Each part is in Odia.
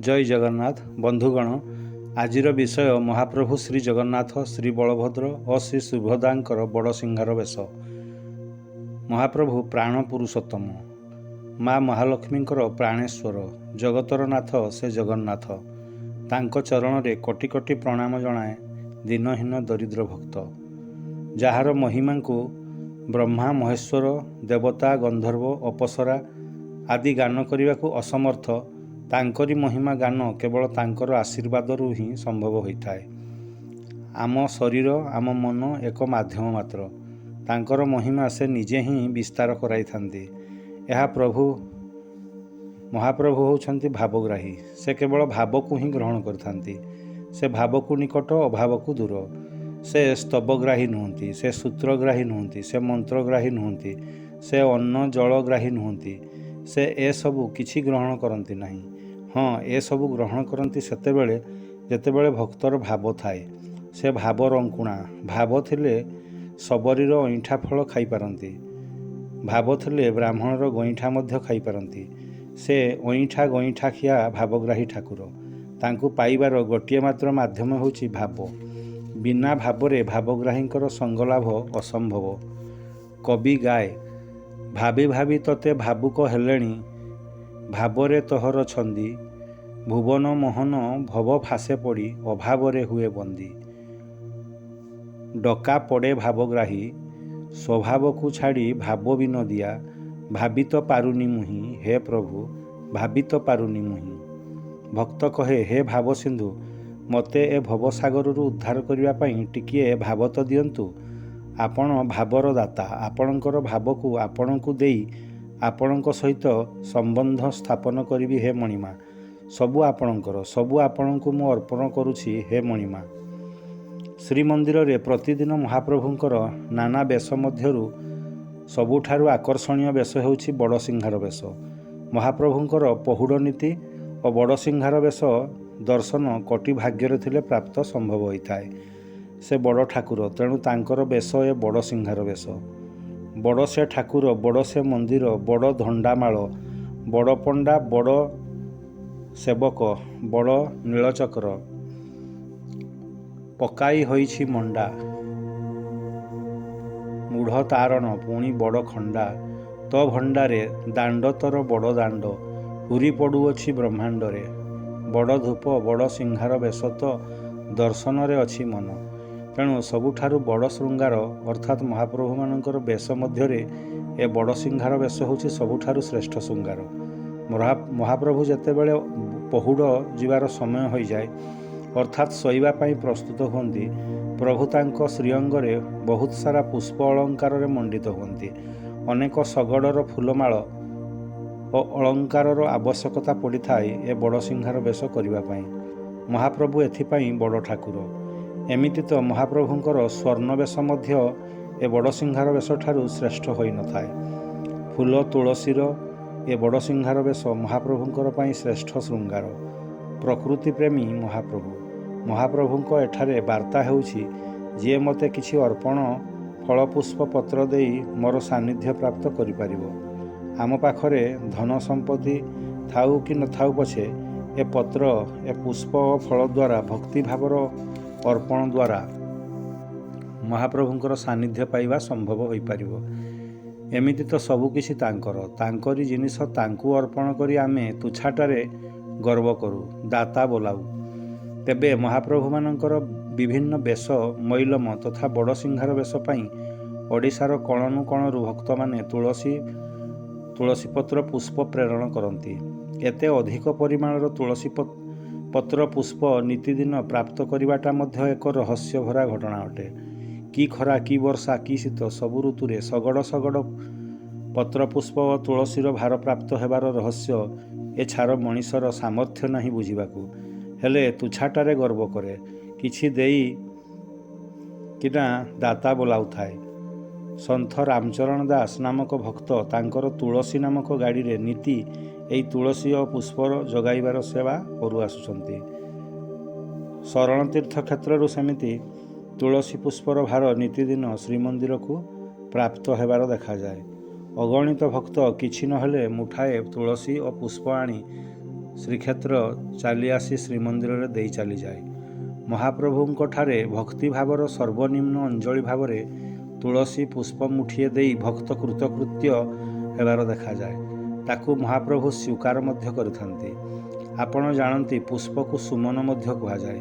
ଜୟ ଜଗନ୍ନାଥ ବନ୍ଧୁଗଣ, ଆଜିର ବିଷୟ ମହାପ୍ରଭୁ ଶ୍ରୀ ଜଗନ୍ନାଥ, ଶ୍ରୀ ବଳଭଦ୍ର ଓ ଶ୍ରୀ ସୁଭଦ୍ରାଙ୍କର ବଡ଼ସିଂହାର ବେଶ। ମହାପ୍ରଭୁ ପ୍ରାଣ ପୁରୁଷୋତ୍ତମ, ମା ମହାଲକ୍ଷ୍ମୀଙ୍କର ପ୍ରାଣେଶ୍ୱର, ଜଗତର ନାଥ ସେ ଜଗନ୍ନାଥ। ତାଙ୍କ ଚରଣରେ କୋଟି କୋଟି ପ୍ରଣାମ ଜଣାଏ ଦୀନହୀନ ଦରିଦ୍ର ଭକ୍ତ। ଯାହାର ମହିମାଙ୍କୁ ବ୍ରହ୍ମା ମହେଶ୍ୱର, ଦେବତା, ଗନ୍ଧର୍ବ, ଅପସରା ଆଦି ଗାନ କରିବାକୁ ଅସମର୍ଥ, ତାଙ୍କରି ମହିମା ଗାନ କେବଳ ତାଙ୍କର ଆଶୀର୍ବାଦରୁ ହିଁ ସମ୍ଭବ ହୋଇଥାଏ। ଆମ ଶରୀର, ଆମ ମନ ଏକ ମାଧ୍ୟମ ମାତ୍ର। ତାଙ୍କର ମହିମା ସେ ନିଜେ ହିଁ ବିସ୍ତାର କରାଇଥାନ୍ତି। ଏହା ପ୍ରଭୁ ମହାପ୍ରଭୁ ହେଉଛନ୍ତି ଭାବଗ୍ରାହୀ। ସେ କେବଳ ଭାବକୁ ହିଁ ଗ୍ରହଣ କରିଥାନ୍ତି। ସେ ଭାବକୁ ନିକଟ, ଅଭାବକୁ ଦୂର। ସେ ସ୍ତବଗ୍ରାହୀ ନୁହନ୍ତି, ସେ ସୂତ୍ରଗ୍ରାହୀ ନୁହନ୍ତି, ସେ ମନ୍ତ୍ରଗ୍ରାହୀ ନୁହନ୍ତି, ସେ ଅନ୍ନ ଜଳଗ୍ରାହୀ ନୁହନ୍ତି। ସେ ଏସବୁ କିଛି ଗ୍ରହଣ କରନ୍ତି ନାହିଁ। ହଁ, ଏସବୁ ଗ୍ରହଣ କରନ୍ତି ସେତେବେଳେ ଯେତେବେଳେ ଭକ୍ତର ଭାବ ଥାଏ। ସେ ଭାବ ରଙ୍କୁଣା। ଭାବ ଥିଲେ ଶବରୀର ଅଇଁଠା ଫଳ ଖାଇପାରନ୍ତି। ଭାବ ଥିଲେ ବ୍ରାହ୍ମଣର ଗଇଁଠା ମଧ୍ୟ ଖାଇପାରନ୍ତି। ସେ ଅଇଁଠା ଗଇଁଠା ଖିଆ ଭାବଗ୍ରାହୀ ଠାକୁର। ତାଙ୍କୁ ପାଇବାର ଗୋଟିଏ ମାତ୍ର ମାଧ୍ୟମ ହେଉଛି ଭାବ। ବିନା ଭାବରେ ଭାବଗ୍ରାହୀଙ୍କର ସଙ୍ଗଲାଭ ଅସମ୍ଭବ। କବି ଗାଏ, ଭାବି ଭାବି ତତେ ଭାବୁକ ହେଲେଣି, ଭାବରେ ତୋହର ଛନ୍ଦି, ଭୁବନ ମୋହନ ଭବ ଫାଶେ ପଡ଼ି, ଅଭାବରେ ହୁଏ ବନ୍ଦୀ। ଡକା ପଡ଼େ ଭାବଗ୍ରାହୀ, ସ୍ୱଭାବକୁ ଛାଡ଼ି ଭାବ ବିନୋଦିଆ, ଭାବି ତ ପାରୁନି ମୁହିଁ, ହେ ପ୍ରଭୁ ଭାବି ତ ପାରୁନି ମୁହିଁ। ଭକ୍ତ କହେ, ହେ ଭାବ ସିନ୍ଧୁ, ମୋତେ ଏ ଭବସାଗରରୁ ଉଦ୍ଧାର କରିବା ପାଇଁ ଟିକିଏ ଭାବ ତ ଦିଅନ୍ତୁ। ଆପଣ ଭାବର ଦାତା। ଆପଣଙ୍କର ଭାବକୁ ଆପଣଙ୍କୁ ଦେଇ ଆପଣଙ୍କ ସହିତ ସମ୍ବନ୍ଧ ସ୍ଥାପନ କରିବି ହେ ମଣିମା। ସବୁ ଆପଣଙ୍କର, ସବୁ ଆପଣଙ୍କୁ ମୁଁ ଅର୍ପଣ କରୁଛି ହେ ମଣିମା। ଶ୍ରୀମନ୍ଦିରରେ ପ୍ରତିଦିନ ମହାପ୍ରଭୁଙ୍କର ନାନା ବେଶ ମଧ୍ୟରୁ ସବୁଠାରୁ ଆକର୍ଷଣୀୟ ବେଶ ହେଉଛି ବଡ଼ସିଂହାର ବେଶ। ମହାପ୍ରଭୁଙ୍କର ପହୁଡ଼ ନୀତି ଓ ବଡ଼ସିଂହାର ବେଶ ଦର୍ଶନ କୋଟି ଭାଗ୍ୟରେ ଥିଲେ ପ୍ରାପ୍ତ ସମ୍ଭବ ହୋଇଥାଏ। ସେ ବଡ଼ ଠାକୁର, ତେଣୁ ତାଙ୍କର ବେଶ ଏ ବଡ଼ସିଂହାର ବେଶ। ବଡ଼ ସେ ଠାକୁର, ବଡ଼ ସେ ମନ୍ଦିର, ବଡ଼ ଧଣ୍ଡାମାଳ, ବଡ଼ ପଣ୍ଡା, ବଡ଼ ସେବକ, ବଡ଼ ନୀଳଚକ୍ର ପକାଇ ହୋଇଛି ମଣ୍ଡା, ମୂଢ଼ ତାରଣ ପୁଣି ବଡ଼ ଖଣ୍ଡା। ତୋ ଭଣ୍ଡାରେ ଦାଣ୍ଡ ତୋର ବଡ଼ ଦାଣ୍ଡ, ହୁରି ପଡ଼ୁଅଛି ବ୍ରହ୍ମାଣ୍ଡରେ। ବଡ଼ ଧୂପ, ବଡ଼ ସିଂହାର ବେଶ ତ ଦର୍ଶନରେ ଅଛି ମନ। ତେଣୁ ସବୁଠାରୁ ବଡ଼ ଶୃଙ୍ଗାର ଅର୍ଥାତ୍ ମହାପ୍ରଭୁମାନଙ୍କର ବେଶ ମଧ୍ୟରେ ଏ ବଡ଼ସିଂହାର ବେଶ ହେଉଛି ସବୁଠାରୁ ଶ୍ରେଷ୍ଠ ଶୃଙ୍ଗାର। ମହାପ୍ରଭୁ ଯେତେବେଳେ ପହୁଡ଼ ଯିବାର ସମୟ ହୋଇଯାଏ, ଅର୍ଥାତ୍ ଶୋଇବା ପାଇଁ ପ୍ରସ୍ତୁତ ହୁଅନ୍ତି, ପ୍ରଭୁ ତାଙ୍କ ଶ୍ରୀଅଙ୍ଗରେ ବହୁତ ସାରା ପୁଷ୍ପ ଅଳଙ୍କାରରେ ମଣ୍ଡିତ ହୁଅନ୍ତି। ଅନେକ ଶଗଡ଼ର ଫୁଲମାଳ ଓ ଅଳଙ୍କାରର ଆବଶ୍ୟକତା ପଡ଼ିଥାଏ ଏ ବଡ଼ସିଂହାର ବେଶ କରିବା ପାଇଁ। ମହାପ୍ରଭୁ ଏଥିପାଇଁ ବଡ଼ ଠାକୁର। ଏମିତି ତ ମହାପ୍ରଭୁଙ୍କର ସ୍ୱର୍ଣ୍ଣବେଶ ମଧ୍ୟ ଏ ବଡ଼ସିଂହାର ବେଶଠାରୁ ଶ୍ରେଷ୍ଠ ହୋଇନଥାଏ। ଫୁଲ ତୁଳସୀର ଏ ବଡ଼ସିଂହାର ବେଶ ମହାପ୍ରଭୁଙ୍କର ପାଇଁ ଶ୍ରେଷ୍ଠ ଶୃଙ୍ଗାର। ପ୍ରକୃତିପ୍ରେମୀ ମହାପ୍ରଭୁ। ମହାପ୍ରଭୁଙ୍କ ଏଠାରେ ବାର୍ତ୍ତା ହେଉଛି, ଯିଏ ମୋତେ କିଛି ଅର୍ପଣ ଫଳପୁଷ୍ପ ପତ୍ର ଦେଇ ମୋର ସାନ୍ନିଧ୍ୟ ପ୍ରାପ୍ତ କରିପାରିବ। ଆମ ପାଖରେ ଧନ ସମ୍ପତ୍ତି ଥାଉ କି ନଥାଉ ପଛେ, ଏ ପତ୍ର, ଏ ପୁଷ୍ପ ଓ ଫଳ ଦ୍ୱାରା, ଭକ୍ତିଭାବର ଅର୍ପଣ ଦ୍ୱାରା ମହାପ୍ରଭୁଙ୍କର ସାନ୍ନିଧ୍ୟ ପାଇବା ସମ୍ଭବ ହୋଇପାରିବ। ଏମିତି ତ ସବୁକିଛି ତାଙ୍କର। ତାଙ୍କରି ଜିନିଷ ତାଙ୍କୁ ଅର୍ପଣ କରି ଆମେ ତୁଚ୍ଛାଟାରେ ଗର୍ବ କରୁ, ଦାତା ବୋଲାଉ। ତେବେ ମହାପ୍ରଭୁମାନଙ୍କର ବିଭିନ୍ନ ବେଶ ମଇଲମ ତଥା ବଡ଼ସିଂହାର ବେଶ ପାଇଁ ଓଡ଼ିଶାର କୋଣରୁ ଭକ୍ତମାନେ ତୁଳସୀ ପତ୍ର ପୁଷ୍ପ ପ୍ରେରଣ କରନ୍ତି। ଏତେ ଅଧିକ ପରିମାଣର ତୁଳସୀ ପତ୍ର ପୁଷ୍ପ ନୀତିଦିନ ପ୍ରାପ୍ତ କରିବାଟା ମଧ୍ୟ ଏକ ରହସ୍ୟଭରା ଘଟଣା ଅଟେ। କି ଖରା, କି ବର୍ଷା, କି ଶୀତ, ସବୁ ଋତୁରେ ଶଗଡ଼ ଶଗଡ଼ ପତ୍ରପୁଷ୍ପ ଓ ତୁଳସୀର ଭାର ପ୍ରାପ୍ତ ହେବାର ରହସ୍ୟ ଏ ଛାର ମଣିଷର ସାମର୍ଥ୍ୟ ନାହିଁ ବୁଝିବାକୁ। ହେଲେ ତୁଚ୍ଛାଟାରେ ଗର୍ବ କରେ, କିଛି ଦେଇ କିନା ଦାତା ବୋଲାଉଥାଏ। ସନ୍ଥ ରାମଚରଣ ଦାସ ନାମକ ଭକ୍ତ ତାଙ୍କର ତୁଳସୀ ନାମକ ଗାଡ଼ିରେ ନୀତି ଏହି ତୁଳସୀ ଓ ପୁଷ୍ପର ଯୋଗାଇବାର ସେବା କରୁଆସୁଛନ୍ତି। ଶରଣ ତୀର୍ଥ କ୍ଷେତ୍ରରୁ ସେମିତି ତୁଳସୀ ପୁଷ୍ପର ଭାର ନୀତିଦିନ ଶ୍ରୀମନ୍ଦିରକୁ ପ୍ରାପ୍ତ ହେବାର ଦେଖାଯାଏ। ଅଗଣିତ ଭକ୍ତ କିଛି ନହେଲେ ମୁଠାଏ ତୁଳସୀ ଓ ପୁଷ୍ପ ଆଣି ଶ୍ରୀକ୍ଷେତ୍ର ଚାଲି ଆସି ଶ୍ରୀମନ୍ଦିରରେ ଦେଇ ଚାଲିଯାଏ। ମହାପ୍ରଭୁଙ୍କଠାରେ ଭକ୍ତିଭାବର ସର୍ବନିମ୍ନ ଅଞ୍ଜଳି ଭାବରେ ତୁଳସୀ ପୁଷ୍ପ ମୁଠିଏ ଦେଇ ଭକ୍ତ କୃତକୃତ୍ୟ ହେବାର ଦେଖାଯାଏ। ତାକୁ ମହାପ୍ରଭୁ ସ୍ୱୀକାର ମଧ୍ୟ କରିଥାନ୍ତି। ଆପଣ ଜାଣନ୍ତି ପୁଷ୍ପକୁ ସୁମନ ମଧ୍ୟ କୁହାଯାଏ।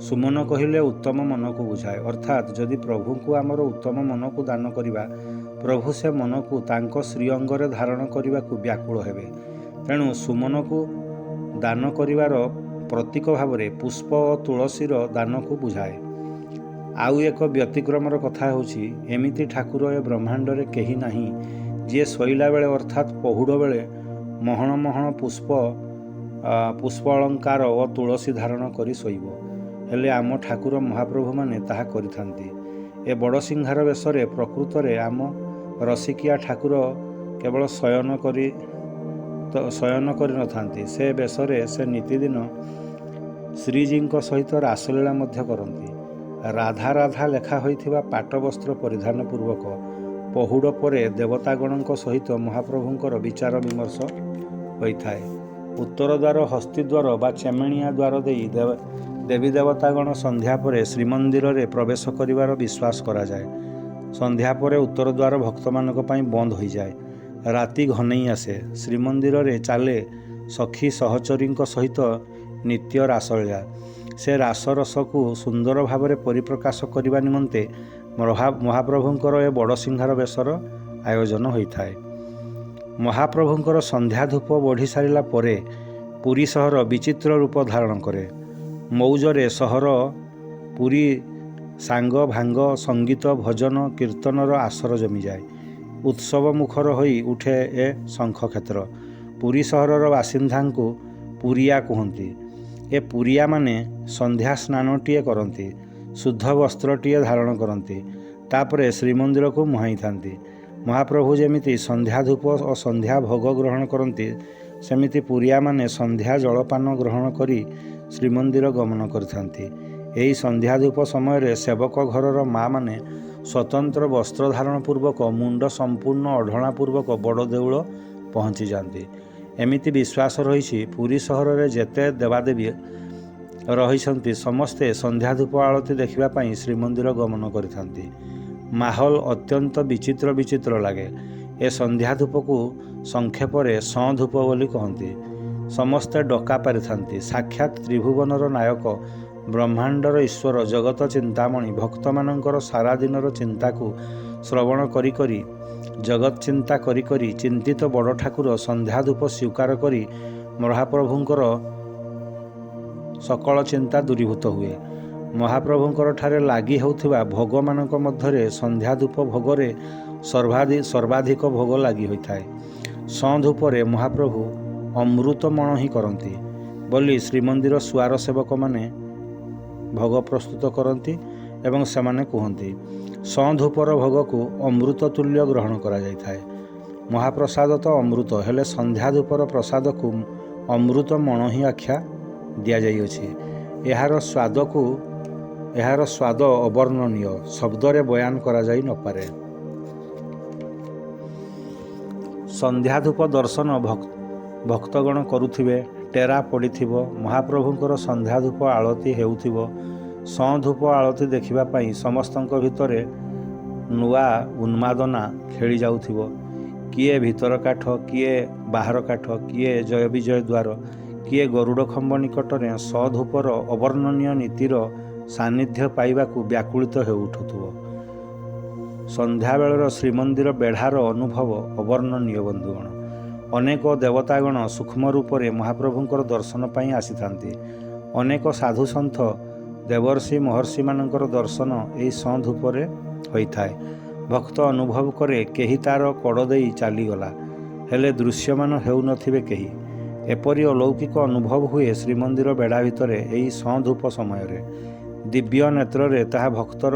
ସୁମନ କହିଲେ ଉତ୍ତମ ମନକୁ ବୁଝାଏ। ଅର୍ଥାତ୍ ଯଦି ପ୍ରଭୁଙ୍କୁ ଆମର ଉତ୍ତମ ମନକୁ ଦାନ କରିବା, ପ୍ରଭୁ ସେ ମନକୁ ତାଙ୍କ ଶ୍ରୀଅଙ୍ଗରେ ଧାରଣ କରିବାକୁ ବ୍ୟାକୁଳ ହେବେ। ତେଣୁ ସୁମନକୁ ଦାନ କରିବାର ପ୍ରତୀକ ଭାବରେ ପୁଷ୍ପ ଓ ତୁଳସୀର ଦାନକୁ ବୁଝାଏ। ଆଉ ଏକ ବ୍ୟତିକ୍ରମର କଥା ହେଉଛି, ଏମିତି ଠାକୁର ଏ ବ୍ରହ୍ମାଣ୍ଡରେ କେହି ନାହିଁ ଯିଏ ଶୋଇଲା ବେଳେ ଅର୍ଥାତ୍ ପହୁଡ଼ ବେଳେ ମହଣ ମହଣ ପୁଷ୍ପ ଅଳଙ୍କାର ଓ ତୁଳସୀ ଧାରଣ କରି ଶୋଇବ। ହେଲେ ଆମ ଠାକୁର ମହାପ୍ରଭୁମାନେ ତାହା କରିଥାନ୍ତି। ଏ ବଡ଼ସିଂହାର ବେଶରେ ପ୍ରକୃତରେ ଆମ ରସିକିଆ ଠାକୁର କେବଳ ଶୟନ କରିନଥାନ୍ତି, ସେ ବେଶରେ ସେ ନୀତିଦିନ ଶ୍ରୀଜୀଙ୍କ ସହିତ ରାସଲୀଳା ମଧ୍ୟ କରନ୍ତି। ରାଧା ରାଧା ଲେଖା ହୋଇଥିବା ପାଟ ବସ୍ତ୍ର ପରିଧାନ ପୂର୍ବକ ପହୁଡ଼ ପରେ ଦେବତାଗଣଙ୍କ ସହିତ ମହାପ୍ରଭୁଙ୍କର ବିଚାର ବିମର୍ଶ ହୋଇଥାଏ। ଉତ୍ତର ଦ୍ୱାର, ହସ୍ତିଦ୍ୱାର ବା ଚେମେଣିଆ ଦ୍ୱାର ଦେଇ ଦେବୀ ଦେବତାଗଣ ସନ୍ଧ୍ୟା ପରେ ଶ୍ରୀମନ୍ଦିରରେ ପ୍ରବେଶ କରିବାର ବିଶ୍ୱାସ କରାଯାଏ। ସନ୍ଧ୍ୟା ପରେ ଉତ୍ତର ଦ୍ୱାର ଭକ୍ତମାନଙ୍କ ପାଇଁ ବନ୍ଦ ହୋଇଯାଏ। ରାତି ଘନେଇ ଆସେ। ଶ୍ରୀମନ୍ଦିରରେ ଚାଲେ ସଖୀ ସହଚରୀଙ୍କ ସହିତ ନିତ୍ୟ ରାସଲୀଳା। ସେ ରାସରସକୁ ସୁନ୍ଦର ଭାବରେ ପରିପ୍ରକାଶ କରିବା ନିମନ୍ତେ ମହାପ୍ରଭୁଙ୍କର ଏ ବଡ଼ସିଂହାର ବେଶର ଆୟୋଜନ ହୋଇଥାଏ। ମହାପ୍ରଭୁଙ୍କର ସନ୍ଧ୍ୟା ଧୂପ ବଢ଼ି ସାରିଲା ପରେ ପୁରୀ ସହର ବିଚିତ୍ର ରୂପ ଧାରଣ କରେ। ମଉଜରେ ସହର ପୁରୀ ସାଙ୍ଗ ଭାଙ୍ଗ ସଙ୍ଗୀତ ଭଜନ କୀର୍ତ୍ତନର ଆସର ଜମିଯାଏ। ଉତ୍ସବ ମୁଖର ହୋଇ ଉଠେ ଏ ଶଙ୍ଖକ୍ଷେତ୍ର। ପୁରୀ ସହରର ବାସିନ୍ଦାଙ୍କୁ ପୁରିଆ କୁହନ୍ତି। ଏ ପୁରିଆମାନେ ସନ୍ଧ୍ୟା ସ୍ନାନଟିଏ କରନ୍ତି, ଶୁଦ୍ଧ ବସ୍ତ୍ରଟିଏ ଧାରଣ କରନ୍ତି, ତାପରେ ଶ୍ରୀମନ୍ଦିରକୁ ମୁହାଁଇଥାନ୍ତି। ମହାପ୍ରଭୁ ଯେମିତି ସନ୍ଧ୍ୟା ଧୂପ ଓ ସନ୍ଧ୍ୟା ଭୋଗ ଗ୍ରହଣ କରନ୍ତି, ସେମିତି ପୁରିଆମାନେ ସନ୍ଧ୍ୟା ଜଳପାନ ଗ୍ରହଣ କରି ଶ୍ରୀମନ୍ଦିର ଗମନ କରିଥାନ୍ତି। ଏହି ସନ୍ଧ୍ୟା ଧୂପ ସମୟରେ ସେବକ ଘରର ମା'ମାନେ ସ୍ୱତନ୍ତ୍ର ବସ୍ତ୍ର ଧାରଣ ପୂର୍ବକ ମୁଣ୍ଡ ସମ୍ପୂର୍ଣ୍ଣ ଅଢ଼ଣା ପୂର୍ବକ ବଡ଼ ଦେଉଳ ପହଞ୍ଚିଯାଆନ୍ତି। ଏମିତି ବିଶ୍ୱାସ ରହିଛି, ପୁରୀ ସହରରେ ଯେତେ ଦେବାଦେବୀ ରହିଛନ୍ତି ସମସ୍ତେ ସନ୍ଧ୍ୟା ଧୂପ ଆଳତି ଦେଖିବା ପାଇଁ ଶ୍ରୀମନ୍ଦିର ଗମନ କରିଥାନ୍ତି। ମାହୋଲ ଅତ୍ୟନ୍ତ ବିଚିତ୍ର ଲାଗେ। ଏ ସନ୍ଧ୍ୟା ଧୂପକୁ ସଂକ୍ଷେପରେ ଧୂପ ବୋଲି କହନ୍ତି। ସମସ୍ତେ ଡକା ପାରିଥାନ୍ତି। ସାକ୍ଷାତ୍ ତ୍ରିଭୁବନର ନାୟକ, ବ୍ରହ୍ମାଣ୍ଡର ଈଶ୍ୱର, ଜଗତ ଚିନ୍ତାମଣି ଭକ୍ତମାନଙ୍କର ସାରା ଦିନର ଚିନ୍ତାକୁ ଶ୍ରବଣ କରି ଜଗତ୍ ଚିନ୍ତା କରି ଚିନ୍ତିତ ବଡ଼ ଠାକୁର ସନ୍ଧ୍ୟା ଧୂପ ସ୍ୱୀକାର କରି ମହାପ୍ରଭୁଙ୍କର ସକଳ ଚିନ୍ତା ଦୂରୀଭୂତ ହୁଏ। ମହାପ୍ରଭୁଙ୍କର ଠାରେ ଲାଗି ହେଉଥିବା ଭୋଗମାନଙ୍କ ମଧ୍ୟରେ ସନ୍ଧ୍ୟା ଧୂପ ଭୋଗରେ ସର୍ବାଧିକ ଭୋଗ ଲାଗି ହୋଇଥାଏ। ଧୂପରେ ମହାପ୍ରଭୁ ଅମୃତ ମଣୋହି କରନ୍ତି ବୋଲି ଶ୍ରୀମନ୍ଦିର ସୁଆର ସେବକମାନେ ଭୋଗ ପ୍ରସ୍ତୁତ କରନ୍ତି ଏବଂ ସେମାନେ କୁହନ୍ତି, ଧୂପର ଭୋଗକୁ ଅମୃତ ତୁଲ୍ୟ ଗ୍ରହଣ କରାଯାଇଥାଏ। ମହାପ୍ରସାଦ ତ ଅମୃତ, ହେଲେ ସନ୍ଧ୍ୟା ଧୂପର ପ୍ରସାଦକୁ ଅମୃତ ମଣୋହି ଆଖ୍ୟା ଦିଆଯାଇଅଛି। ଏହାର ସ୍ୱାଦ ଅବର୍ଣ୍ଣନୀୟ, ଶବ୍ଦରେ ବୟାନ କରାଯାଇ ନପାରେ। ସନ୍ଧ୍ୟା ଧୂପ ଦର୍ଶନ ଭକ୍ତଗଣ କରୁଥିବେ, ଟେରା ପଡ଼ିଥିବ, ମହାପ୍ରଭୁଙ୍କର ସନ୍ଧ୍ୟା ଧୂପ ଆଳତି ହେଉଥିବ। ଧୂପ ଆଳତି ଦେଖିବା ପାଇଁ ସମସ୍ତଙ୍କ ଭିତରେ ନୂଆ ଉନ୍ମାଦନା ଖେଳି ଯାଉଥିବ। କିଏ ଭିତର କାଠ, କିଏ ବାହାର କାଠ, କିଏ ଜୟ ବିଜୟ ଦ୍ୱାର, କିଏ ଗରୁଡ଼ ଖମ୍ବ ନିକଟରେ ଧୂପର ଅବର୍ଣ୍ଣନୀୟ ନୀତିର ସାନ୍ନିଧ୍ୟ ପାଇବାକୁ ବ୍ୟାକୁଳିତ ହେଉଉଠୁଥିବ। ସନ୍ଧ୍ୟାବେଳର ଶ୍ରୀମନ୍ଦିର ବେଢ଼ାର ଅନୁଭବ ଅବର୍ଣ୍ଣନୀୟ ବନ୍ଧୁଗଣ। ଅନେକ ଦେବତାଗଣ ସୂକ୍ଷ୍ମ ରୂପରେ ମହାପ୍ରଭୁଙ୍କର ଦର୍ଶନ ପାଇଁ ଆସିଥାନ୍ତି। ଅନେକ ସାଧୁସନ୍ଥ ଦେବର୍ଷି ମହର୍ଷିମାନଙ୍କର ଦର୍ଶନ ଏହି ଧୂପରେ ହୋଇଥାଏ। ଭକ୍ତ ଅନୁଭବ କରେ କେହି ତାର କଡ଼ ଦେଇ ଚାଲିଗଲା, ହେଲେ ଦୃଶ୍ୟମାନ ହେଉନଥିବେ କେହି। ଏପରି ଅଲୌକିକ ଅନୁଭବ ହୁଏ ଶ୍ରୀମନ୍ଦିର ବେଢ଼ା ଭିତରେ ଏହି ଧୂପ ସମୟରେ। ଦିବ୍ୟ ନେତ୍ରରେ ତାହା ଭକ୍ତର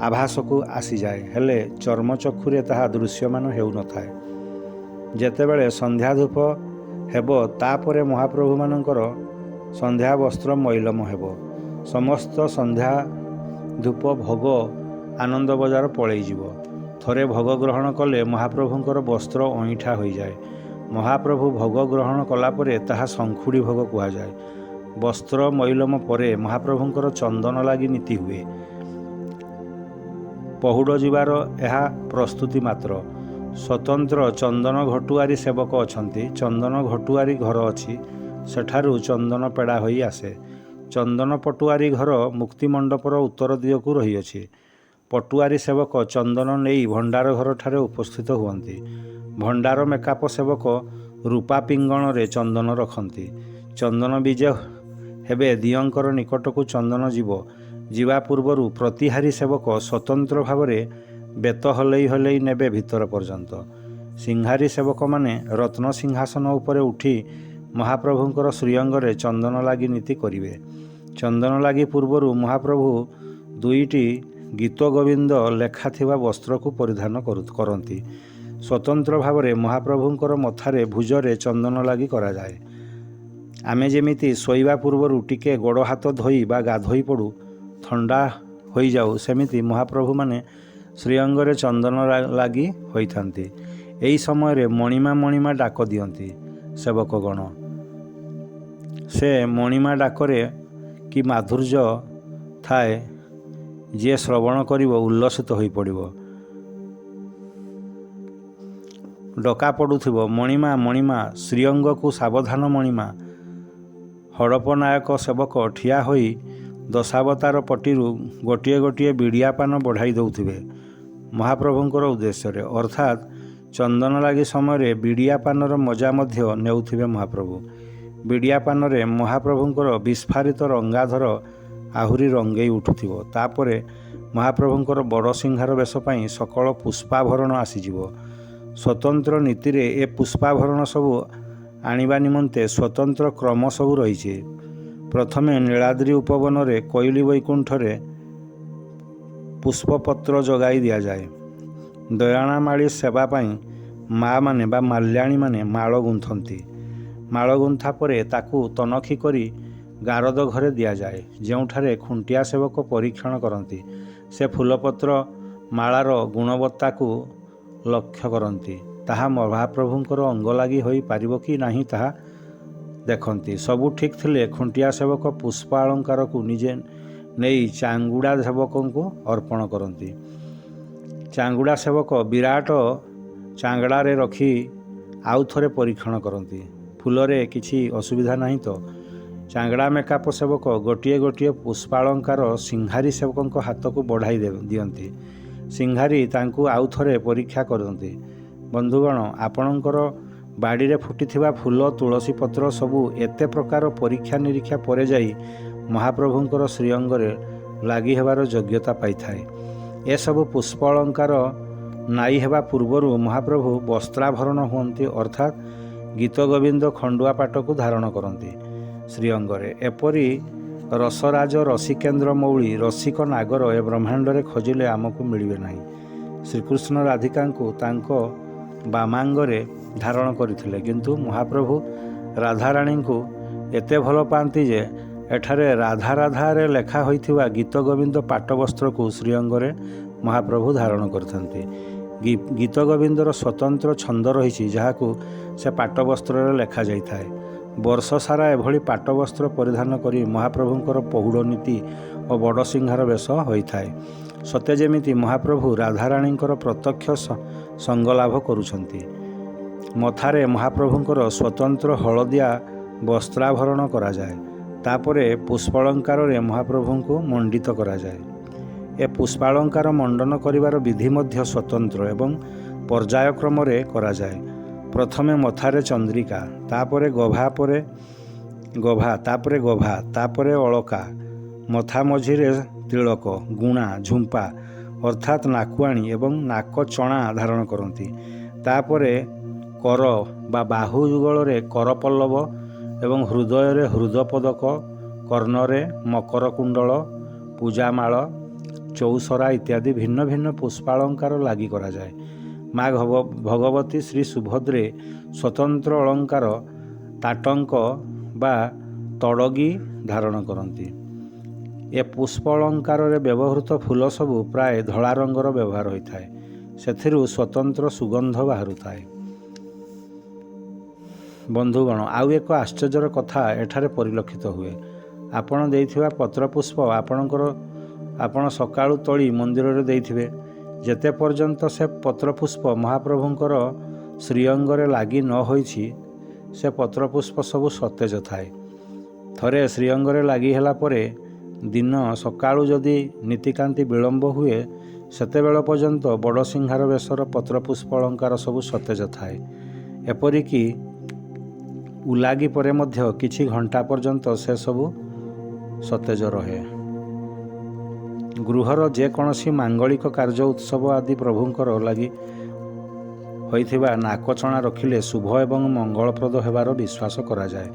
ଆଭାସକୁ ଆସିଯାଏ, ହେଲେ ଚର୍ମଚକ୍ଷୁରେ ତାହା ଦୃଶ୍ୟମାନ ହେଉନଥାଏ। ଯେତେବେଳେ ସନ୍ଧ୍ୟା ଧୂପ ହେବ, ତାପରେ ମହାପ୍ରଭୁମାନଙ୍କର ସନ୍ଧ୍ୟା ବସ୍ତ୍ର ମଇଲମ ହେବ। ସମସ୍ତ ସନ୍ଧ୍ୟା ଧୂପ ଭୋଗ ଆନନ୍ଦ ବଜାର ପଳେଇଯିବ। ଥରେ ଭୋଗ ଗ୍ରହଣ କଲେ ମହାପ୍ରଭୁଙ୍କର ବସ୍ତ୍ର ଅଇଁଠା ହୋଇଯାଏ। ମହାପ୍ରଭୁ ଭୋଗ ଗ୍ରହଣ କଲାପରେ ତାହା ଶଙ୍ଖୁଡ଼ି ଭୋଗ କୁହାଯାଏ। ବସ୍ତ୍ର ମଇଲମ ପରେ ମହାପ୍ରଭୁଙ୍କର ଚନ୍ଦନ ଲାଗି ନୀତି ହୁଏ। ପହୁଡ଼ ଯିବାର ଏହା ପ୍ରସ୍ତୁତି ମାତ୍ର। ସ୍ୱତନ୍ତ୍ର ଚନ୍ଦନ ଘଟୁଆରୀ ସେବକ ଅଛନ୍ତି। ଚନ୍ଦନ ଘଟୁଆରୀ ଘର ଅଛି, ସେଠାରୁ ଚନ୍ଦନ ପେଡ଼ା ହୋଇ ଆସେ। ଚନ୍ଦନ ପଟୁଆରୀ ଘର ମୁକ୍ତିମଣ୍ଡପର ଉତ୍ତର ଦିଗକୁ ରହିଅଛି। ପଟୁଆରୀ ସେବକ ଚନ୍ଦନ ନେଇ ଭଣ୍ଡାର ଘରଠାରେ ଉପସ୍ଥିତ ହୁଅନ୍ତି। ଭଣ୍ଡାର ମେକାପ ସେବକ ରୂପା ପିଙ୍ଗଣରେ ଚନ୍ଦନ ରଖନ୍ତି। ଚନ୍ଦନ ବିଜେ ହେବେ ଦିଅଙ୍କର ନିକଟକୁ ଚନ୍ଦନ ଯିବ। ଯିବା ପୂର୍ବରୁ ପ୍ରତିହାରୀ ସେବକ ସ୍ୱତନ୍ତ୍ର ଭାବରେ ବେତ ହଲେଇ ହଲେଇ ନେବେ ଭିତର ପର୍ଯ୍ୟନ୍ତ। ସିଂହାରୀ ସେବକମାନେ ରତ୍ନ ସିଂହାସନ ଉପରେ ଉଠି ମହାପ୍ରଭୁଙ୍କର ଶ୍ରୀଅଙ୍ଗରେ ଚନ୍ଦନ ଲାଗି ନୀତି କରିବେ। ଚନ୍ଦନ ଲାଗି ପୂର୍ବରୁ ମହାପ୍ରଭୁ ଦୁଇଟି ଗୀତ ଗୋବିନ୍ଦ ଲେଖାଥିବା ବସ୍ତ୍ରକୁ ପରିଧାନ କରନ୍ତି। ସ୍ୱତନ୍ତ୍ର ଭାବରେ ମହାପ୍ରଭୁଙ୍କର ମଥାରେ ଭୁଜରେ ଚନ୍ଦନ ଲାଗି କରାଯାଏ। ଆମେ ଯେମିତି ଶୋଇବା ପୂର୍ବରୁ ଟିକେ ଗୋଡ଼ ହାତ ଧୋଇ ବା ଗାଧୋଇ ପଡ଼ୁ, ଥଣ୍ଡା ହୋଇଯାଉ, ସେମିତି ମହାପ୍ରଭୁମାନେ ଶ୍ରୀଅଙ୍ଗରେ ଚନ୍ଦନ ଲାଗି ହୋଇଥାନ୍ତି। ଏହି ସମୟରେ ମଣିମା ମଣିମା ଡାକ ଦିଅନ୍ତି ସେବକଗଣ। ସେ ମଣିମା ଡାକରେ କି ମାଧୁର୍ଯ୍ୟ ଥାଏ, ଯିଏ ଶ୍ରବଣ କରିବ ଉଲ୍ଲସିତ ହୋଇପଡ଼ିବ। ଡକା ପଡ଼ୁଥିବ, ମଣିମା ମଣିମା, ଶ୍ରୀଅଙ୍ଗକୁ ସାବଧାନ ମଣିମା। ହଡ଼ପ ନାୟକ ସେବକ ଠିଆ ହୋଇ ଦଶାବତାର ପଟିରୁ ଗୋଟିଏ ଗୋଟିଏ ବିଡ଼ିଆ ପାନ ବଢ଼ାଇ ଦେଉଥିବେ ମହାପ୍ରଭୁଙ୍କର ଉଦ୍ଦେଶ୍ୟରେ, ଅର୍ଥାତ୍ ଚନ୍ଦନ ଲାଗି ସମୟରେ ବିଡ଼ିଆ ପାନର ମଜା ମଧ୍ୟ ନେଉଥିବେ ମହାପ୍ରଭୁ। ବିଡ଼ିଆ ପାନରେ ମହାପ୍ରଭୁଙ୍କର ବିସ୍ଫାରିତ ରଙ୍ଗାଧର ଆହୁରି ରଙ୍ଗେଇ ଉଠୁଥିବ। ତାପରେ ମହାପ୍ରଭୁଙ୍କର ବଡ଼ସିଂହାର ବେଶ ପାଇଁ ସକଳ ପୁଷ୍ପାଭରଣ ଆସିଯିବ। ସ୍ୱତନ୍ତ୍ର ନୀତିରେ ଏ ପୁଷ୍ପାଭରଣ ସବୁ ଆଣିବା ନିମନ୍ତେ ସ୍ୱତନ୍ତ୍ର କ୍ରମ ସବୁ ରହିଛି। ପ୍ରଥମେ ନୀଳାଦ୍ରି ଉପବନରେ କୋଇଲି ବୈକୁଣ୍ଠରେ ପୁଷ୍ପପତ୍ର ଯୋଗାଇ ଦିଆଯାଏ। ଦୟଣାମାଳି ସେବା ପାଇଁ ମାମାନେ ବା ମାଲ୍ୟାଣୀମାନେ ମାଳ ଗୁନ୍ଥନ୍ତି। ମାଳ ଗୁନ୍ଥା ପରେ ତାକୁ ତନଖି କରି ଗାରଦ ଘରେ ଦିଆଯାଏ, ଯେଉଁଠାରେ ଖୁଣ୍ଟିଆ ସେବକ ପରୀକ୍ଷଣ କରନ୍ତି। ସେ ଫୁଲପତ୍ର ମାଳାର ଗୁଣବତ୍ତାକୁ ଲକ୍ଷ୍ୟ କରନ୍ତି। ତାହା ମହାପ୍ରଭୁଙ୍କର ଅଙ୍ଗ ଲାଗି ହୋଇପାରିବ କି ନାହିଁ ତାହା ଦେଖନ୍ତି। ସବୁ ଠିକ୍ ଥିଲେ ଖୁଣ୍ଟିଆ ସେବକ ପୁଷ୍ପ ଅଳଙ୍କାରକୁ ନିଜେ ନେଇ ଚାଙ୍ଗୁଡ଼ା ସେବକଙ୍କୁ ଅର୍ପଣ କରନ୍ତି। ଚାଙ୍ଗୁଡ଼ା ସେବକ ବିରାଟ ଚାଙ୍ଗଡ଼ାରେ ରଖି ଆଉ ଥରେ ପରୀକ୍ଷଣ କରନ୍ତି, ଫୁଲରେ କିଛି ଅସୁବିଧା ନାହିଁ ତ। ଚାଙ୍ଗଡ଼ା ମେକାପ ସେବକ ଗୋଟିଏ ଗୋଟିଏ ପୁଷ୍ପାଳଙ୍କାର ସିଂହାରୀ ସେବକଙ୍କ ହାତକୁ ବଢ଼ାଇ ଦିଅନ୍ତି। ସିଂହାରୀ ତାଙ୍କୁ ଆଉ ଥରେ ପରୀକ୍ଷା କରନ୍ତି। ବନ୍ଧୁଗଣ, ଆପଣଙ୍କର ବାଡ଼ିରେ ଫୁଟିଥିବା ଫୁଲ, ତୁଳସୀ ପତ୍ର ସବୁ ଏତେ ପ୍ରକାର ପରୀକ୍ଷା ନିରୀକ୍ଷା ପରେ ଯାଇ ମହାପ୍ରଭୁଙ୍କର ଶ୍ରୀଅଙ୍ଗରେ ଲାଗି ହେବାର ଯୋଗ୍ୟତା ପାଇଥାଏ। ଏସବୁ ପୁଷ୍ପ ଅଳଙ୍କାର ନାଇ ହେବା ପୂର୍ବରୁ ମହାପ୍ରଭୁ ବସ୍ତ୍ରାଭରଣ ହୁଅନ୍ତି, ଅର୍ଥାତ୍ ଗୀତ ଗୋବିନ୍ଦ ଖଣ୍ଡୁଆ ପାଟକୁ ଧାରଣ କରନ୍ତି ଶ୍ରୀଅଙ୍ଗରେ। ଏପରି ରସରାଜ ରସିକେନ୍ଦ୍ର ମୌଳି ରସିକ ନାଗର ଏ ବ୍ରହ୍ମାଣ୍ଡରେ ଖୋଜିଲେ ଆମକୁ ମିଳିବେ ନାହିଁ। ଶ୍ରୀକୃଷ୍ଣ ରାଧିକାଙ୍କୁ ତାଙ୍କ ବାମାଙ୍ଗରେ ଧାରଣ କରିଥିଲେ, କିନ୍ତୁ ମହାପ୍ରଭୁ ରାଧାରାଣୀଙ୍କୁ ଏତେ ଭଲ ପାଆନ୍ତି ଯେ ଏଠାରେ ରାଧା ରାଧାରେ ଲେଖା ହୋଇଥିବା ଗୀତ ଗୋବିନ୍ଦ ପାଟବସ୍ତ୍ରକୁ ଶ୍ରୀଅଙ୍ଗରେ ମହାପ୍ରଭୁ ଧାରଣ କରିଥାନ୍ତି। ଗୀତ ଗୋବିନ୍ଦର ସ୍ୱତନ୍ତ୍ର ଛନ୍ଦ ରହିଛି, ଯାହାକୁ ସେ ପାଟବସ୍ତ୍ରରେ ଲେଖାଯାଇଥାଏ। ବର୍ଷ ସାରା ଏଭଳି ପାଟବସ୍ତ୍ର ପରିଧାନ କରି ମହାପ୍ରଭୁଙ୍କର ପହୁଡ଼ ନୀତି ଓ ବଡ଼ସିଂହାର ବେଶ ହୋଇଥାଏ। ସତେ ଯେମିତି ମହାପ୍ରଭୁ ରାଧାରାଣୀଙ୍କର ପ୍ରତ୍ୟକ୍ଷ ସଙ୍ଗଲାଭ କରୁଛନ୍ତି। ମଥାରେ ମହାପ୍ରଭୁଙ୍କର ସ୍ୱତନ୍ତ୍ର ହଳଦିଆ ବସ୍ତ୍ରାଭରଣ କରାଯାଏ। ତାପରେ ପୁଷ୍ପାଳଙ୍କାରରେ ମହାପ୍ରଭୁଙ୍କୁ ମଣ୍ଡିତ କରାଯାଏ। ଏ ପୁଷ୍ପାଳଙ୍କାର ମଣ୍ଡନ କରିବାର ବିଧି ମଧ୍ୟ ସ୍ୱତନ୍ତ୍ର ଏବଂ ପର୍ଯ୍ୟାୟକ୍ରମରେ କରାଯାଏ। ପ୍ରଥମେ ମଥାରେ ଚନ୍ଦ୍ରିକା, ତାପରେ ଗଭା, ତାପରେ ଅଳକା, ମଥା ମଝିରେ ତିଳକ, ଗୁଣା, ଝୁମ୍ପା ଅର୍ଥାତ୍ ନାକୁଆଣୀ ଏବଂ ନାକ ଚଣା ଧାରଣ କରନ୍ତି। ତାପରେ କର ବା ବାହୁ ଯୁଗଳରେ କରପଲ୍ଲବ ଏବଂ ହୃଦୟରେ ହୃଦପଦକ, କର୍ଣ୍ଣରେ ମକର କୁଣ୍ଡଳ, ପୂଜାମାଳ, ଚୌସରା ଇତ୍ୟାଦି ଭିନ୍ନ ଭିନ୍ନ ପୁଷ୍ପାଳଙ୍କାର ଲାଗି କରାଯାଏ। ମା ଭଗବତୀ ଶ୍ରୀ ସୁଭଦ୍ରେ ସ୍ୱତନ୍ତ୍ର ଅଳଙ୍କାର ତାଟଙ୍କ ବା ତଡ଼ଗୀ ଧାରଣ କରନ୍ତି। ଏ ପୁଷ୍ପ ଅଳଙ୍କାରରେ ବ୍ୟବହୃତ ଫୁଲ ସବୁ ପ୍ରାୟ ଧଳା ରଙ୍ଗର ବ୍ୟବହାର ହୋଇଥାଏ। ସେଥିରୁ ସ୍ୱତନ୍ତ୍ର ସୁଗନ୍ଧ ବାହାରୁଥାଏ। ବନ୍ଧୁଗଣ, ଆଉ ଏକ ଆଶ୍ଚର୍ଯ୍ୟର କଥା ଏଠାରେ ପରିଲକ୍ଷିତ ହୁଏ। ଆପଣ ଦେଇଥିବା ପତ୍ରପୁଷ୍ପ ଆପଣ ସକାଳୁ ତୋଳି ମନ୍ଦିରରେ ଦେଇଥିବେ। ଯେତେ ପର୍ଯ୍ୟନ୍ତ ସେ ପତ୍ରପୁଷ୍ପ ମହାପ୍ରଭୁଙ୍କର ଶ୍ରୀଅଙ୍ଗରେ ଲାଗି ନ ହୋଇଛି, ସେ ପତ୍ରପୁଷ୍ପ ସବୁ ସତେଜ ଥାଏ। ଥରେ ଶ୍ରୀଅଙ୍ଗରେ ଲାଗି ହେଲା ପରେ ଦିନ ସକାଳୁ ଯଦି ନୀତିକାନ୍ତି ବିଳମ୍ବ ହୁଏ, ସେତେବେଳ ପର୍ଯ୍ୟନ୍ତ ବଡ଼ସିଂହାର ବେଶର ପତ୍ରପୁଷ୍ପ ଅଳଙ୍କାର ସବୁ ସତେଜ ଥାଏ। ଏପରିକି ଉଲାଗି ପରେ ମଧ୍ୟ କିଛି ଘଣ୍ଟା ପର୍ଯ୍ୟନ୍ତ ସେସବୁ ସତେଜ ରହେ। ଗୃହର ଯେକୌଣସି ମାଙ୍ଗଳିକ କାର୍ଯ୍ୟ ଉତ୍ସବ ଆଦି ପ୍ରଭୁଙ୍କର ଲାଗି ହୋଇଥିବା ନାକଚଣା ରଖିଲେ ଶୁଭ ଏବଂ ମଙ୍ଗଳପ୍ରଦ ହେବାର ବିଶ୍ୱାସ କରାଯାଏ।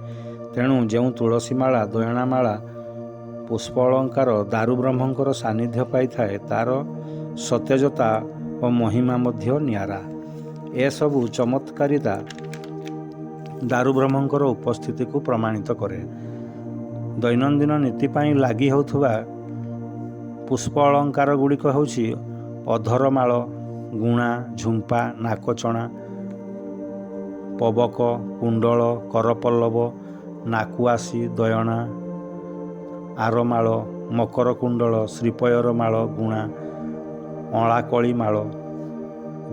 ତେଣୁ ଯେଉଁ ତୁଳସୀମାଳା, ଦୟଣାମାଳା, ପୁଷ୍ପ ଅଳଙ୍କାର ଦାରୁବ୍ରହ୍ମଙ୍କର ସାନ୍ନିଧ୍ୟ ପାଇଥାଏ, ତାର ସତେଜତା ଓ ମହିମା ମଧ୍ୟ ନିଆରା। ଏସବୁ ଚମତ୍କାରିତା ଦାରୁବ୍ରହ୍ମଙ୍କର ଉପସ୍ଥିତିକୁ ପ୍ରମାଣିତ କରେ। ଦୈନନ୍ଦିନ ନୀତି ପାଇଁ ଲାଗି ହେଉଥିବା ପୁଷ୍ପ ଅଳଙ୍କାର ଗୁଡ଼ିକ ହେଉଛି ଅଧରମାଳ, ଗୁଣା, ଝୁମ୍ପା, ନାକଚଣା, ପବକ, କୁଣ୍ଡଳ, କରପଲ୍ଲବ, ନାକୁଆସି, ଦୟଣା, ଆରମାଳ, ମକର କୁଣ୍ଡଳ, ଶ୍ରୀପୟର ମାଳ, ଗୁଣା, ଅଁଳାକଳି ମାଳ।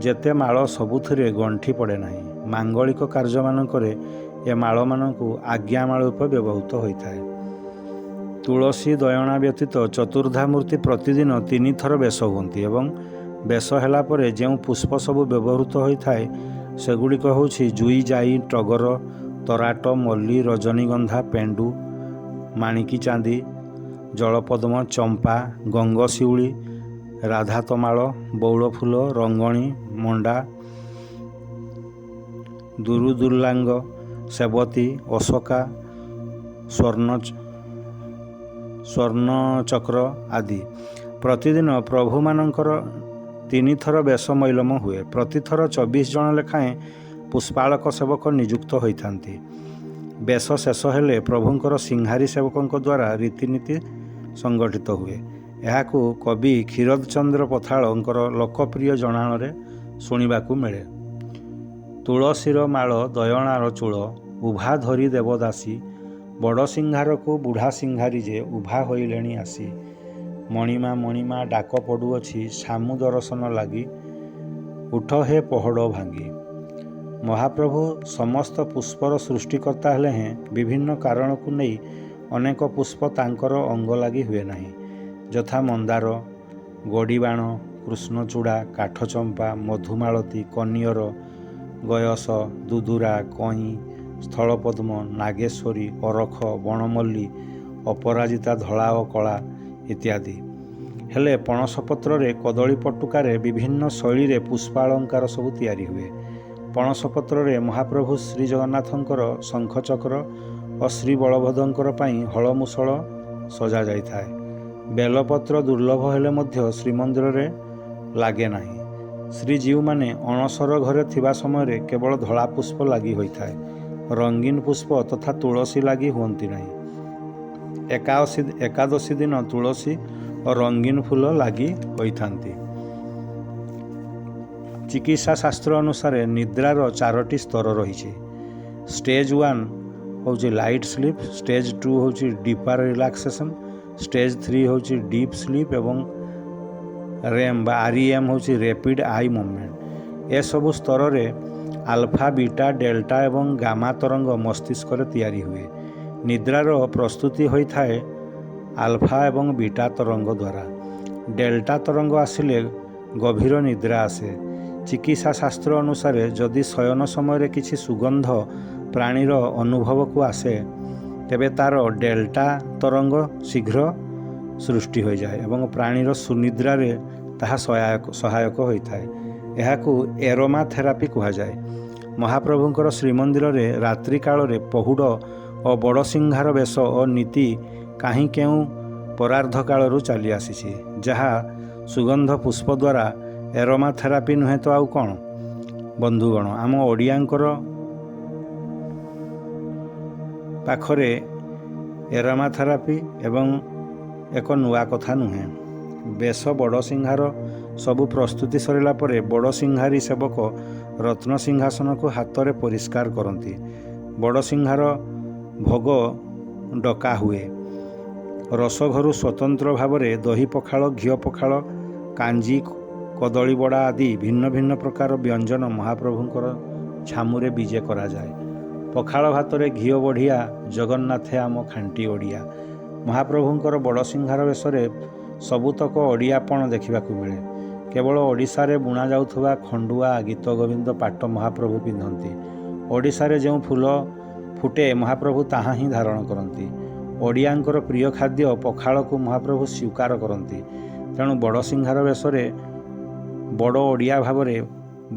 ଯେତେ ମାଳ ସବୁଥିରେ ଗଣ୍ଠି ପଡ଼େ ନାହିଁ। ମାଙ୍ଗଳିକ କାର୍ଯ୍ୟମାନଙ୍କରେ ଏ ମାଳମାନଙ୍କୁ ଆଜ୍ଞାମାଳ ରୂପେ ବ୍ୟବହୃତ ହୋଇଥାଏ। ତୁଳସୀ ଦୟଣା ବ୍ୟତୀତ ଚତୁର୍ଦ୍ଧାମୂର୍ତ୍ତି ପ୍ରତିଦିନ 3 ଥର ବେଶ ହୁଅନ୍ତି ଏବଂ ବେଶ ହେଲା ପରେ ଯେଉଁ ପୁଷ୍ପ ସବୁ ବ୍ୟବହୃତ ହୋଇଥାଏ, ସେଗୁଡ଼ିକ ହେଉଛି ଜୁଇ, ଜାଇ, ଟଗର, ତରାଟ, ମଲ୍ଲି, ରଜନୀଗନ୍ଧା, ପେଣ୍ଡୁ, ମାଣିକୀ ଚାନ୍ଦି, ଜଳପଦ୍ମ, ଚମ୍ପା, ଗଙ୍ଗଶିଉଳି, ରାଧାତମାଳ, ବଉଳଫୁଲ, ରଙ୍ଗଣୀ, ମଣ୍ଡା, ଦୁରୁଦୁର୍ଲାଙ୍ଗ, ସେବତୀ, ଅଶୋକା, ସ୍ୱର୍ଣ୍ଣଚକ୍ର ଆଦି। ପ୍ରତିଦିନ ପ୍ରଭୁମାନଙ୍କର 3 ଥର ବେଶ ମୈଲମ ହୁଏ। ପ୍ରତିଥର 24 ଜଣ ଲେଖାଏଁ ପୁଷ୍ପାଳକ ସେବକ ନିଯୁକ୍ତ ହୋଇଥାନ୍ତି। ବେଶ ଶେଷ ହେଲେ ପ୍ରଭୁଙ୍କର ସିଂହାରୀ ସେବକଙ୍କ ଦ୍ୱାରା ରୀତିନୀତି ସଂଗଠିତ ହୁଏ। ଏହାକୁ କବି କ୍ଷୀରୋଦ ଚନ୍ଦ୍ର ପଥାଳଙ୍କର ଲୋକପ୍ରିୟ ଜଣାଣରେ ଶୁଣିବାକୁ ମିଳେ। ତୁଳସୀର ମାଳ ଦୟଣାର ଚୂଳ, ଉଭା ଧରି ଦେବଦାସୀ, ବଡ଼ସିଂହାରକୁ ବୁଢ଼ା ସିଂହାରୀ ଯେ ଉଭା ହୋଇଲେଣି ଆସି। ମଣିମା ମଣିମା ଡାକ ପଡ଼ୁଅଛି, ସାମୁ ଦର୍ଶନ ଲାଗି, ଉଠ ହେ ପହଡ଼ ଭାଙ୍ଗି। ମହାପ୍ରଭୁ ସମସ୍ତ ପୁଷ୍ପର ସୃଷ୍ଟିକର୍ତ୍ତା ହେଲେ ହେଁ ବିଭିନ୍ନ କାରଣକୁ ନେଇ ଅନେକ ପୁଷ୍ପ ତାଙ୍କର ଅଙ୍ଗ ଲାଗି ହୁଏ ନାହିଁ। ଯଥା ମନ୍ଦାର, ଗଡ଼ିବାଣ, କୃଷ୍ଣଚୂଡ଼ା, କାଠଚମ୍ପା, ମଧୁମାଳତୀ, କନିଅର, ଗୟସ, ଦୁଦୁରା, କଇଁ, ସ୍ଥଳପଦ୍ମ, ନାଗେଶ୍ୱରୀ, ଅରଖ, ବଣମଲ୍ଲି, ଅପରାଜିତା ଧଳା ଓ କଳା ଇତ୍ୟାଦି। ହେଲେ ପଣସପତ୍ରରେ, କଦଳୀ ପଟୁକାରେ ବିଭିନ୍ନ ଶୈଳୀରେ ପୁଷ୍ପାଳଙ୍କାର ସବୁ ତିଆରି ହୁଏ। ପଣସପତ୍ରରେ ମହାପ୍ରଭୁ ଶ୍ରୀଜଗନ୍ନାଥଙ୍କର ଶଙ୍ଖଚକ୍ର ଓ ଶ୍ରୀ ବଳଭଦ୍ରଙ୍କର ପାଇଁ ହଳମୂଷଳ ସଜା ଯାଇଥାଏ। ବେଲପତ୍ର ଦୁର୍ଲଭ ହେଲେ ମଧ୍ୟ ଶ୍ରୀମନ୍ଦିରରେ ଲାଗେ ନାହିଁ। ଶ୍ରୀଜୀଉମାନେ ଅଣସର ଘରେ ଥିବା ସମୟରେ କେବଳ ଧଳା ପୁଷ୍ପ ଲାଗି ହୋଇଥାଏ। ରଙ୍ଗୀନ ପୁଷ୍ପ ତଥା ତୁଳସୀ ଲାଗି ହୁଅନ୍ତି ନାହିଁ। ଏକାଦଶୀ ଦିନ ତୁଳସୀ ଓ ରଙ୍ଗୀନ ଫୁଲ ଲାଗି ହୋଇଥାନ୍ତି। ଚିକିତ୍ସା ଶାସ୍ତ୍ର ଅନୁସାରେ ନିଦ୍ରାର 4ଟି ସ୍ତର ରହିଛି। ଷ୍ଟେଜ୍ 1 ହେଉଛି ଲାଇଟ୍ ସ୍ଲିପ୍, ଷ୍ଟେଜ୍ 2 ହେଉଛି ଡିପାର ରିଲାକ୍ସେସନ୍, ଷ୍ଟେଜ୍ 3 ହେଉଛି ଡିପ୍ ସ୍ଲିପ୍ ଏବଂ REM ହେଉଛି ରେପିଡ୍ ଆଇ ମୁଭମେଣ୍ଟ। ଏସବୁ ସ୍ତରରେ ଆଲଫା, ବିଟା, ଡେଲ୍ଟା ଏବଂ ଗାମା ତରଙ୍ଗ ମସ୍ତିଷ୍କରେ ତିଆରି ହୁଏ। ନିଦ୍ରାର ପ୍ରସ୍ତୁତି ହୋଇଥାଏ ଆଲଫା ଏବଂ ବିଟା ତରଙ୍ଗ ଦ୍ୱାରା। ଡେଲ୍ଟା ତରଙ୍ଗ ଆସିଲେ ଗଭୀର ନିଦ୍ରା ଆସେ। ଚିକିତ୍ସା ଶାସ୍ତ୍ର ଅନୁସାରେ ଯଦି ଶୟନ ସମୟରେ କିଛି ସୁଗନ୍ଧ ପ୍ରାଣୀର ଅନୁଭବକୁ ଆସେ, ତେବେ ତାର ଡେଲ୍ଟା ତରଙ୍ଗ ଶୀଘ୍ର ସୃଷ୍ଟି ହୋଇଯାଏ ଏବଂ ପ୍ରାଣୀର ସୁନିଦ୍ରାରେ ତାହା ସହାୟକ ହୋଇଥାଏ। ଏହାକୁ ଏରୋମା ଥେରାପି କୁହାଯାଏ। ମହାପ୍ରଭୁଙ୍କର ଶ୍ରୀମନ୍ଦିରରେ ରାତ୍ରି କାଳରେ ପହୁଡ଼ ଓ ବଡ଼ସିଂହାର ବେଶ ଓ ନୀତି କାହିଁ କେଉଁ ପରାର୍ଦ୍ଧ କାଳରୁ ଚାଲି ଆସିଛି, ଯାହା ସୁଗନ୍ଧ ପୁଷ୍ପ ଦ୍ୱାରା ଏରୋମା ଥେରାପି ନୁହେଁ ତ ଆଉ କ'ଣ? ବନ୍ଧୁଗଣ, ଆମ ଓଡ଼ିଆଙ୍କର ପାଖରେ ଏରୋମା ଥେରାପି ଏବଂ ଏକ ନୂଆ କଥା ନୁହେଁ। ବେଶ ବଡ଼ସିଂହାର ସବୁ ପ୍ରସ୍ତୁତି ସରିଲା ପରେ ବଡ଼ସିଂହାରୀ ସେବକ ରତ୍ନସିଂହାସନକୁ ହାତରେ ପରିଷ୍କାର କରନ୍ତି। ବଡ଼ସିଂହାର ଭୋଗ ଡକା ହୁଏ। ରସଘରୁ ସ୍ୱତନ୍ତ୍ର ଭାବରେ ଦହି ପଖାଳ, ଘିଅ ପଖାଳ, କାଞ୍ଜି, କଦଳୀ ବଡ଼ା ଆଦି ଭିନ୍ନ ଭିନ୍ନ ପ୍ରକାର ବ୍ୟଞ୍ଜନ ମହାପ୍ରଭୁଙ୍କର ଛାମୁରେ ବିଜେ କରାଯାଏ। ପଖାଳ ଭାତରେ ଘିଅ ବଢ଼ିଆ, ଜଗନ୍ନାଥେ ଆମ ଖାଣ୍ଟି ଓଡ଼ିଆ। ମହାପ୍ରଭୁଙ୍କର ବଡ଼ସିଂହାର ବେଶରେ ସବୁତକ ଓଡ଼ିଆପଣ ଦେଖିବାକୁ ମିଳେ। କେବଳ ଓଡ଼ିଶାରେ ବୁଣା ଯାଉଥିବା ଖଣ୍ଡୁଆ, ଗୀତ ଗୋବିନ୍ଦ ପାଟ ମହାପ୍ରଭୁ ପିନ୍ଧନ୍ତି। ଓଡ଼ିଶାରେ ଯେଉଁ ଫୁଲ ଫୁଟେ ମହାପ୍ରଭୁ ତାହା ହିଁ ଧାରଣ କରନ୍ତି। ଓଡ଼ିଆଙ୍କର ପ୍ରିୟ ଖାଦ୍ୟ ପଖାଳକୁ ମହାପ୍ରଭୁ ସ୍ୱୀକାର କରନ୍ତି। ତେଣୁ ବଡ଼ସିଂହାର ବେଶରେ ବଡ଼ ଓଡ଼ିଆ ଭାବରେ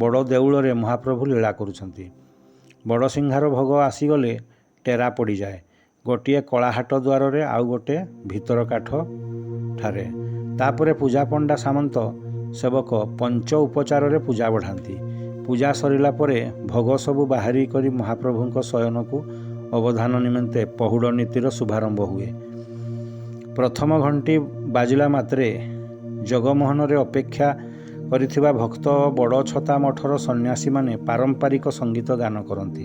ବଡ଼ ଦେଉଳରେ ମହାପ୍ରଭୁ ଲୀଳା କରୁଛନ୍ତି। ବଡ଼ସିଂହାର ଭୋଗ ଆସିଗଲେ ଟେରା ପଡ଼ିଯାଏ। ଗୋଟିଏ କଳାହାଟ ଦ୍ୱାରରେ, ଆଉ ଗୋଟିଏ ଭିତର କାଠ ଠାରେ। ତାପରେ ପୂଜାପଣ୍ଡା ସାମନ୍ତ ସେବକ ପଞ୍ଚ ଉପଚାରରେ ପୂଜା ବଢ଼ାନ୍ତି। ପୂଜା ସରିଲା ପରେ ଭୋଗ ସବୁ ବାହାରି କରି ମହାପ୍ରଭୁଙ୍କ ଶୟନକୁ ଅବଧାନ ନିମନ୍ତେ ପହୁଡ଼ ନୀତିର ଶୁଭାରମ୍ଭ ହୁଏ। ପ୍ରଥମ ଘଣ୍ଟି ବାଜିଲା ମାତ୍ରେ ଜଗମୋହନରେ ଅପେକ୍ଷା କରିଥିବା ଭକ୍ତ ବଡ଼ଛତା ମଠର ସନ୍ନ୍ୟାସୀମାନେ ପାରମ୍ପାରିକ ସଙ୍ଗୀତ ଗାନ କରନ୍ତି।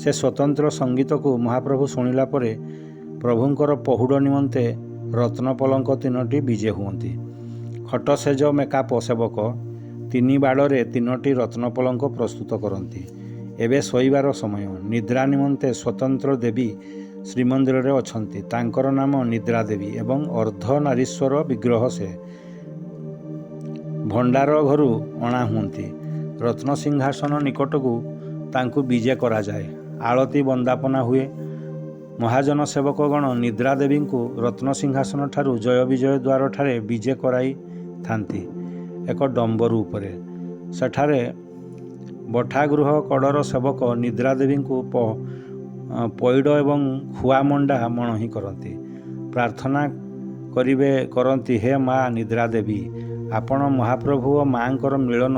ସେ ସ୍ୱତନ୍ତ୍ର ସଙ୍ଗୀତକୁ ମହାପ୍ରଭୁ ଶୁଣିଲା ପରେ ପ୍ରଭୁଙ୍କର ପହୁଡ଼ ନିମନ୍ତେ ରତ୍ନପଲଙ୍କ 3ଟି ବିଜେ ହୁଅନ୍ତି। ଖଟସେଜ ମେକାପ ସେବକ 3 ବାଡ଼ରେ 3ଟି ରତ୍ନପଲଙ୍କ ପ୍ରସ୍ତୁତ କରନ୍ତି। ଏବେ ଶୋଇବାର ସମୟ। ନିଦ୍ରା ନିମନ୍ତେ ସ୍ୱତନ୍ତ୍ର ଦେବୀ ଶ୍ରୀମନ୍ଦିରରେ ଅଛନ୍ତି। ତାଙ୍କର ନାମ ନିଦ୍ରା ଦେବୀ ଏବଂ ଅର୍ଦ୍ଧନାରୀଶ୍ୱର ବିଗ୍ରହ ସେ ଭଣ୍ଡାର ଘରୁ ଅଣା ହୁଅନ୍ତି। ରତ୍ନସିଂହାସନ ନିକଟକୁ ତାଙ୍କୁ ବିଜେ କରାଯାଏ। ଆଳତି ବନ୍ଦାପନା ହୁଏ। ମହାଜନ ସେବକଗଣ ନିଦ୍ରା ଦେବୀଙ୍କୁ ରତ୍ନସିଂହାସନ ଠାରୁ ଜୟ ବିଜୟ ଦ୍ୱାରଠାରେ ବିଜେ କରାଇଥାନ୍ତି ଏକ ଡମ୍ବରୁ ଉପରେ। ସେଠାରେ ବଠାଗୃହ କଡ଼ର ସେବକ ନିଦ୍ରା ଦେବୀଙ୍କୁ ପଇଡ଼ ଏବଂ ଖୁଆମଣ୍ଡା ମଣୋହି କରନ୍ତି। ପ୍ରାର୍ଥନା କରନ୍ତି, ହେ ମା ନିଦ୍ରା ଦେବୀ, ଆପଣ ମହାପ୍ରଭୁ ଓ ମାଙ୍କର ମିଳନ,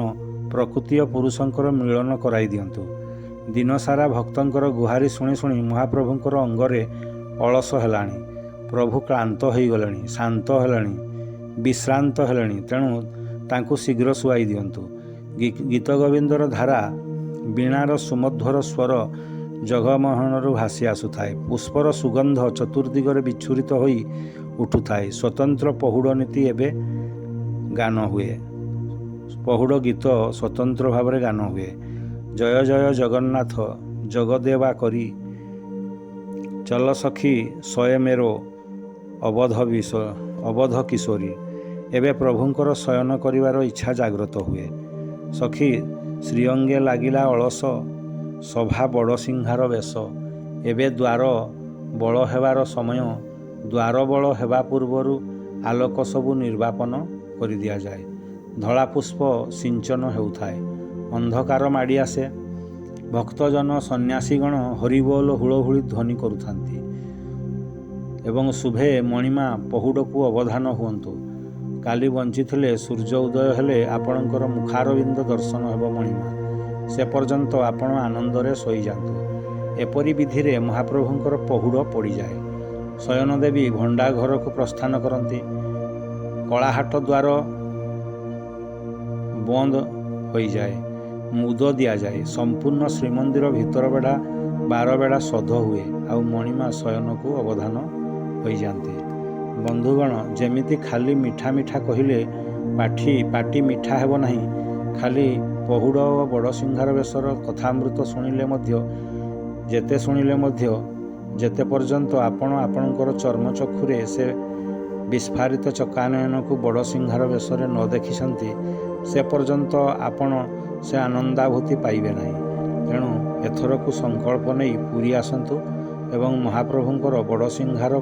ପ୍ରକୃତି ଓ ପୁରୁଷଙ୍କର ମିଳନ କରାଇ ଦିଅନ୍ତୁ। ଦିନସାରା ଭକ୍ତଙ୍କର ଗୁହାରି ଶୁଣି ଶୁଣି ମହାପ୍ରଭୁଙ୍କର ଅଙ୍ଗରେ ଅଳସ ହେଲାଣି। ପ୍ରଭୁ କ୍ଳାନ୍ତ ହୋଇଗଲେଣି, ଶାନ୍ତ ହେଲେଣି, ବିଶ୍ରାନ୍ତ ହେଲେଣି। ତେଣୁ ତାଙ୍କୁ ଶୀଘ୍ର ଶୁଆଇ ଦିଅନ୍ତୁ। ଗୀତ ଗୋବିନ୍ଦର ଧାରା, ବୀଣାର ସୁମଧୁର ସ୍ୱର ଜଗମୋହନରୁ ଭାସି ଆସୁଥାଏ। ପୁଷ୍ପର ସୁଗନ୍ଧ ଚତୁର୍ଦିଗରେ ବିଚ୍ଛୁରିତ ହୋଇ ଉଠୁଥାଏ। ସ୍ୱତନ୍ତ୍ର ପହୁଡ଼ ନୀତି ଏବେ ଗାନ ହୁଏ। ପହୁଡ଼ ଗୀତ ସ୍ୱତନ୍ତ୍ର ଭାବରେ ଗାନ ହୁଏ। ଜୟ ଜୟ ଜଗନ୍ନାଥ ଜଗଦେବା କରି, ଚଲ ସଖୀ ଶୟେ ଅବଧ କିଶୋରୀ। ଏବେ ପ୍ରଭୁଙ୍କର ଶୟନ କରିବାର ଇଚ୍ଛା ଜାଗ୍ରତ ହୁଏ। ସଖୀ ଶ୍ରୀଅଙ୍ଗେ ଲାଗିଲା ଅଳସ, ସଭା ବଡ଼ସିଂହାର ବେଶ। ଏବେ ଦ୍ୱାର ବଳ ହେବାର ସମୟ। ଦ୍ୱାର ବଳ ହେବା ପୂର୍ବରୁ ଆଲୋକ ସବୁ ନିର୍ବାପନ କରିଦିଆଯାଏ। ଧଳା ପୁଷ୍ପ ସିଞ୍ଚନ ହେଉଥାଏ। ଅନ୍ଧକାର ମାଡ଼ି ଆସେ। ଭକ୍ତଜନ ସନ୍ନ୍ୟାସୀଗଣ ହରିବୋଲ ହୁଳହୁଳି ଧ୍ୱନି କରୁଥାନ୍ତି ଏବଂ ଶୁଭେ ମଣିମା ପହୁଡ଼କୁ ଅବଧାନ ହୁଅନ୍ତୁ। କାଲି ବଞ୍ଚିଥିଲେ ସୂର୍ଯ୍ୟ ଉଦୟ ହେଲେ ଆପଣଙ୍କର ମୁଖାରବିନ୍ଦ ଦର୍ଶନ ହେବ ମଣିମା। ସେ ପର୍ଯ୍ୟନ୍ତ ଆପଣ ଆନନ୍ଦରେ ଶୋଇଯାଆନ୍ତୁ। ଏପରି ବିଧିରେ ମହାପ୍ରଭୁଙ୍କର ପହୁଡ଼ ପଡ଼ିଯାଏ। ଶୟନ ଦେବୀ ଭଣ୍ଡା ଘରକୁ ପ୍ରସ୍ଥାନ କରନ୍ତି। କଳାହାଟ ଦ୍ୱାର ବନ୍ଦ ହୋଇଯାଏ। ମୁଦ ଦିଆଯାଏ। ସମ୍ପୂର୍ଣ୍ଣ ଶ୍ରୀମନ୍ଦିର ଭିତର ବେଢ଼ା 12 ବେଢ଼ା ଶୋଧ ହୁଏ। ଆଉ ମଣିମା ଶୟନକୁ ଅବଧାନ ହୋଇଯାଆନ୍ତି। ବନ୍ଧୁଗଣ, ଯେମିତି ଖାଲି ମିଠା ମିଠା କହିଲେ ପାଟି ମିଠା ହେବ ନାହିଁ, ଖାଲି ପହୁଡ଼ ଓ ବଡ଼ସିଂହାର ବେଶର କଥାମୃତ ଶୁଣିଲେ ମଧ୍ୟ, ଯେତେ ପର୍ଯ୍ୟନ୍ତ ଆପଣ ଆପଣଙ୍କର ଚର୍ମଚକ୍ଷୁରେ ସେ ବିସ୍ଫାରିତ ଚକାନୟନକୁ ବଡ଼ସିଂହାର ବେଶରେ ନ ଦେଖିଛନ୍ତି, ସେ ପର୍ଯ୍ୟନ୍ତ ଆପଣ ସେ ଆନନ୍ଦାଭୂତି ପାଇବେ ନାହିଁ। ତେଣୁ ଏଥରକୁ ସଂକଳ୍ପ ନେଇ ପୁରୀ ଆସନ୍ତୁ ଏବଂ ମହାପ୍ରଭୁଙ୍କର ବଡ଼ସିଂହାର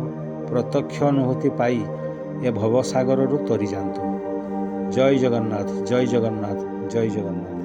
ପ୍ରତ୍ୟକ୍ଷ ଅନୁଭୂତି ପାଇ ଏ ଭବସାଗରରୁ ତରିଯାଆନ୍ତୁ। ଜୟ ଜଗନ୍ନାଥ, ଜୟ ଜଗନ୍ନାଥ, ଜୟ ଜଗନ୍ନାଥ।